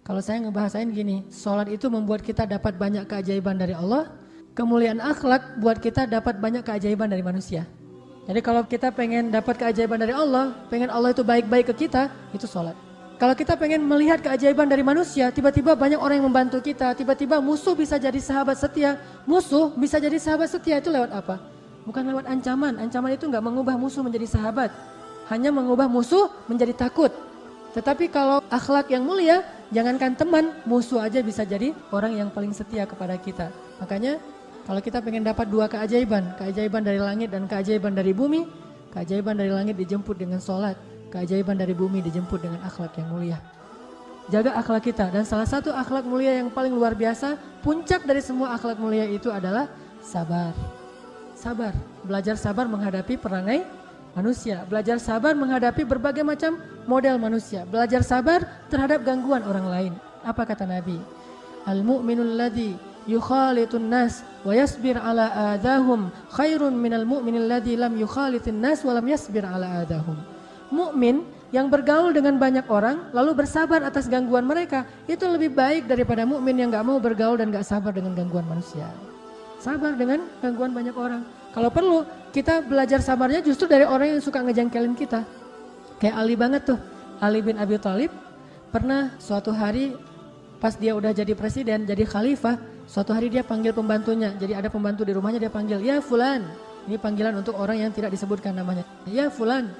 Kalau saya ngebahasain gini, sholat itu membuat kita dapat banyak keajaiban dari Allah, kemuliaan akhlak buat kita dapat banyak keajaiban dari manusia. Jadi kalau kita pengen dapat keajaiban dari Allah, pengen Allah itu baik-baik ke kita, itu sholat. Kalau kita pengen melihat keajaiban dari manusia, tiba-tiba banyak orang yang membantu kita, tiba-tiba musuh bisa jadi sahabat setia. Musuh bisa jadi sahabat setia itu lewat apa? Bukan lewat ancaman. Ancaman itu nggak mengubah musuh menjadi sahabat, hanya mengubah musuh menjadi takut. Tetapi kalau akhlak yang mulia, jangankan teman, musuh aja bisa jadi orang yang paling setia kepada kita. Makanya kalau kita pengen dapat dua keajaiban dari langit dan keajaiban dari bumi, keajaiban dari langit dijemput dengan sholat, keajaiban dari bumi dijemput dengan akhlak yang mulia. Jaga akhlak kita, dan salah satu akhlak mulia yang paling luar biasa, puncak dari semua akhlak mulia itu adalah sabar. Sabar, belajar sabar menghadapi perangai manusia, belajar sabar menghadapi berbagai macam model manusia, belajar sabar terhadap gangguan orang lain. Apa kata Nabi? Al-mu'minul ladzi yukhalitun nas wa yasbir ala adahum khairun minal mu'minil ladzi lam yukhalitin nas wa lam yasbir ala adahum. Mukmin yang bergaul dengan banyak orang lalu bersabar atas gangguan mereka itu lebih baik daripada mukmin yang gak mau bergaul dan gak sabar dengan gangguan manusia. Sabar dengan gangguan banyak orang. Kalau perlu kita belajar sabarnya justru dari orang yang suka ngejengkelin kita. Kayak Ali banget tuh, Ali bin Abi Thalib pernah suatu hari pas dia udah jadi presiden, jadi khalifah, suatu hari dia panggil pembantunya. Jadi ada pembantu di rumahnya, dia panggil, ya fulan. Ini panggilan untuk orang yang tidak disebutkan namanya. Ya fulan,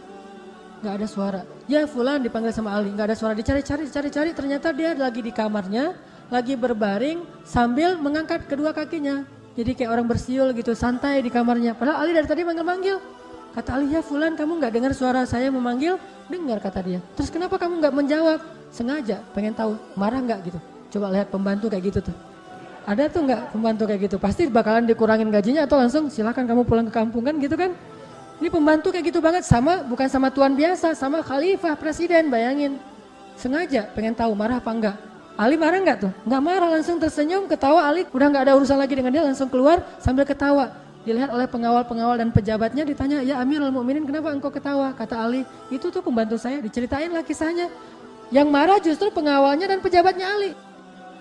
gak ada suara. Ya fulan dipanggil sama Ali, gak ada suara. Dicari, ternyata dia lagi di kamarnya, lagi berbaring sambil mengangkat kedua kakinya. Jadi kayak orang bersiul gitu, santai di kamarnya. Padahal Ali dari tadi manggil-manggil. Kata Ali, ya fulan, kamu gak dengar suara saya memanggil? Dengar, kata dia. Terus kenapa kamu gak menjawab? Sengaja, pengen tahu, marah gak gitu? Coba lihat pembantu kayak gitu tuh. Ada tuh gak pembantu kayak gitu? Pasti bakalan dikurangin gajinya atau langsung silakan kamu pulang ke kampung kan gitu kan? Ini pembantu kayak gitu banget, sama bukan sama tuan biasa, sama khalifah, presiden, bayangin. Sengaja pengen tahu marah apa enggak. Ali marah enggak tuh? Enggak marah, langsung tersenyum, ketawa. Ali udah enggak ada urusan lagi dengan dia, langsung keluar sambil ketawa. Dilihat oleh pengawal-pengawal dan pejabatnya, ditanya, ya Amirul Mukminin, kenapa engkau ketawa? Kata Ali, itu tuh pembantu saya, diceritain lah kisahnya. Yang marah justru pengawalnya dan pejabatnya Ali.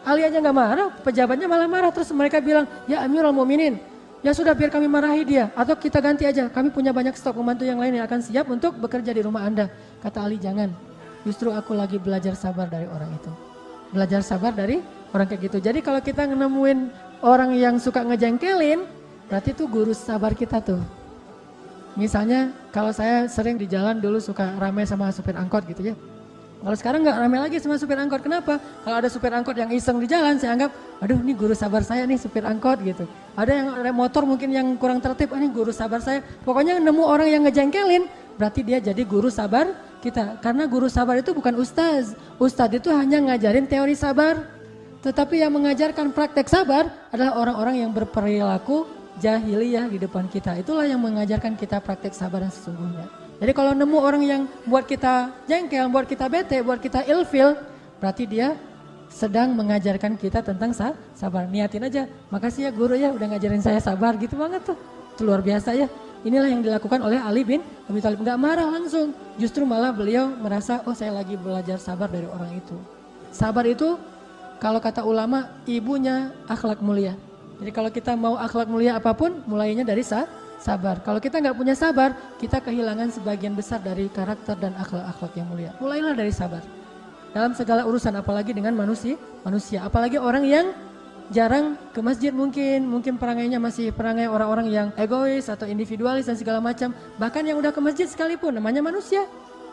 Ali aja enggak marah, pejabatnya malah marah. Terus mereka bilang, ya Amirul Mukminin, ya sudah biar kami marahi dia, atau kita ganti aja, kami punya banyak stok pembantu yang lain yang akan siap untuk bekerja di rumah Anda. Kata Ali, jangan, justru aku lagi belajar sabar dari orang itu. Belajar sabar dari orang kayak gitu. Jadi kalau kita nemuin orang yang suka ngejengkelin, berarti itu guru sabar kita tuh. Misalnya kalau saya sering di jalan dulu suka ramai sama supir angkot gitu ya. Kalau sekarang nggak ramai lagi sama supir angkot, kenapa? Kalau ada supir angkot yang iseng di jalan, saya anggap, aduh ini guru sabar saya nih supir angkot gitu. Ada yang motor mungkin yang kurang tertib, ini guru sabar saya. Pokoknya nemu orang yang ngejengkelin, berarti dia jadi guru sabar kita. Karena guru sabar itu bukan ustaz. Ustaz itu hanya ngajarin teori sabar. Tetapi yang mengajarkan praktek sabar adalah orang-orang yang berperilaku jahiliyah di depan kita. Itulah yang mengajarkan kita praktek sabar yang sesungguhnya. Jadi kalau nemu orang yang buat kita jengkel, buat kita bete, buat kita ilfil, berarti dia sedang mengajarkan kita tentang sabar. Niatin aja, makasih ya guru ya udah ngajarin saya sabar, gitu banget tuh. Itu luar biasa ya. Inilah yang dilakukan oleh Ali bin Abi Thalib. Gak marah langsung, justru malah beliau merasa, oh saya lagi belajar sabar dari orang itu. Sabar itu kalau kata ulama ibunya akhlak mulia. Jadi kalau kita mau akhlak mulia apapun, mulainya dari sabar. Kalau kita nggak punya sabar, kita kehilangan sebagian besar dari karakter dan akhlak-akhlak yang mulia. Mulailah dari sabar. Dalam segala urusan, apalagi dengan manusia. Apalagi orang yang jarang ke masjid mungkin perangainya masih perangai orang-orang yang egois atau individualis dan segala macam. Bahkan yang udah ke masjid sekalipun, namanya manusia.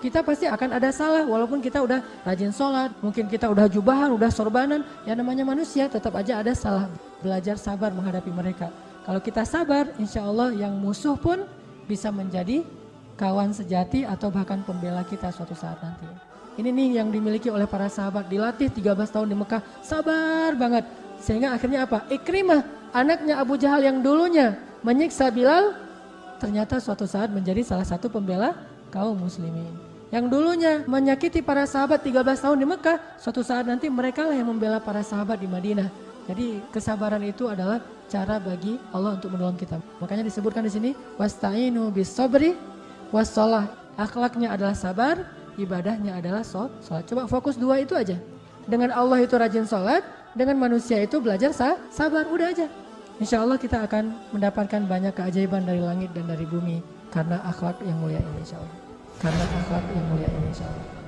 Kita pasti akan ada salah, walaupun kita udah rajin sholat, mungkin kita udah jubahan, udah sorbanan, yang namanya manusia tetap aja ada salah. Belajar sabar menghadapi mereka. Kalau kita sabar, insya Allah yang musuh pun bisa menjadi kawan sejati atau bahkan pembela kita suatu saat nanti. Ini nih yang dimiliki oleh para sahabat, dilatih 13 tahun di Mekah, sabar banget. Sehingga akhirnya apa? Ikrimah, anaknya Abu Jahal yang dulunya menyiksa Bilal, ternyata suatu saat menjadi salah satu pembela kaum muslimin. Yang dulunya menyakiti para sahabat 13 tahun di Mekah, suatu saat nanti mereka lah yang membela para sahabat di Madinah. Jadi kesabaran itu adalah cara bagi Allah untuk menolong kita. Makanya disebutkan di sini wasta'inu bis-sabri was-shalah. Akhlaknya adalah sabar, ibadahnya adalah sholat. Coba fokus dua itu aja. Dengan Allah itu rajin sholat, dengan manusia itu belajar sabar, udah aja. Insya Allah kita akan mendapatkan banyak keajaiban dari langit dan dari bumi karena akhlak yang mulia ini insya Allah. Karena akhlak yang mulia ini insya Allah.